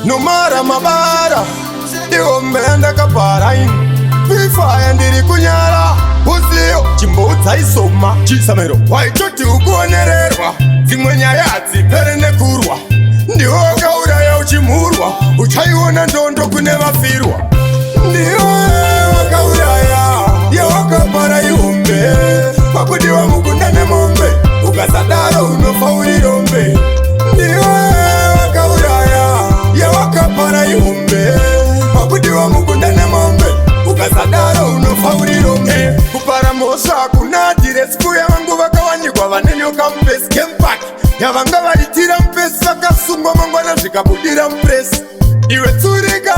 Numara mabara Iombe ndakapara Vifaya ndiri kunyara Uziyo chimbudza isoma Chisamero waitoti ukuonererwa Zimwe nyaya hadzipere nekurwa Ndiwo wakauraya uchimurwa Uchaiona ndondo kune vafirwa Ndiwo wakauraya Yawakapara Iombe Pakudiwa mukunda nemombe Ukasadaro unofa uri rombe Ndiwo wakauraya Yawakapara Iombe Pakudiwa mukunda nemombe Ukasadaro unofa uri rombe Kupara mosha kuna diresi kuya vangu vakawanikwa vanenyoka mpesi Kempaki yavanga vaitira mpesi vakasungwa mangwana zvikabudira mpuresi Iwe tsurika,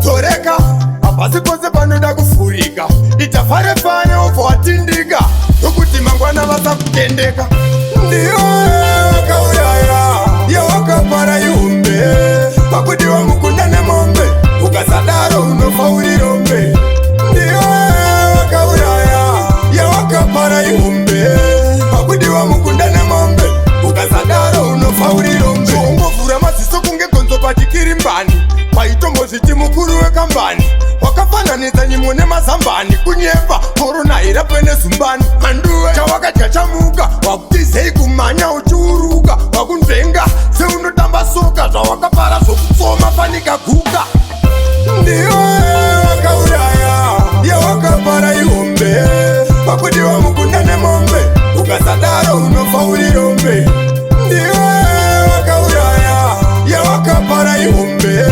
toreka Hapasi pose panoda kufurika Itafare fane ofo watindika Yokuti mangwana vasa kutendeka Ndiyo wakauraya Yawakapara Iombe Pakudiwa mukunda nemombe Ukasadaro unofa uri rombe Ndiyo wakauraya Yawakapara Iombe Pakudiwa mukunda nemombe Ukasadaro unofa uri rombe Chongovura maziso kunge gonzo pachikirimbani Paitombo zviti mukuru wekambani Wakafananidza nyimo nemazambani Kunyemba korona irapwe nezumbani Manduwe chawakadya chamuka Wakutizei kumanya uchiuruka Wakunzvenga seunotamba soka Zvawakapara zvokutsoma panika guka Ndiyo wakauraya Yawakapara Iombe Pakudiwa mukunda nemombe Ukasadaro unofa uri rombe Ndiyo wakauraya Yawakapara Iombe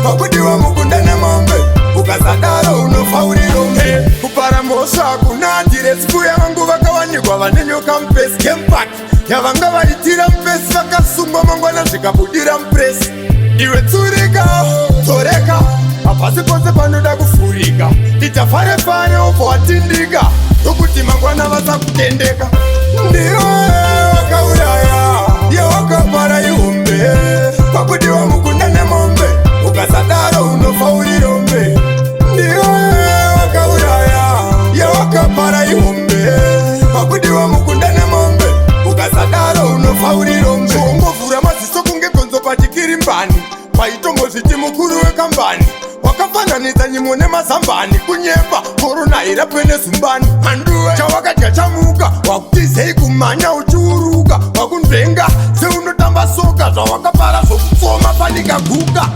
Pakudiwa mukunda nemombe Ukasadaro unofa uri rombe Kupara mosha kuna diresi kuya vangu vakawanikwa vanenyoka mpesi Kempaki yavanga vaitira mpesi vakasungwa mangwana zvikabudira mpuresi Iwe tsurika, toreka Hapasi pose panoda kufurika Itafare fane ofo watindika Yokuti mangwana vasa kutendeka Ndiyo wakauraya Yawakapara Iombe Pakudiwa mukunda nemombe Ukasadaro unofa uri rombe Ndiyo wakauraya Yawakapara Iombe Pakudiwa mukunda nemombe Ukasadaro unofa uri rombe Chongovura maziso kunge gonzo pachikirimbani Paitombo zviti mukuru wekambani Wakafananidza nyimo nemazambani Kunyemba korona irapwe nezumbani Manduwe chawakadya chamuka Wakutizei kumanya uchiuruka Wakunzvenga seunotamba soka Zvawakapara zvokutsoma panika guka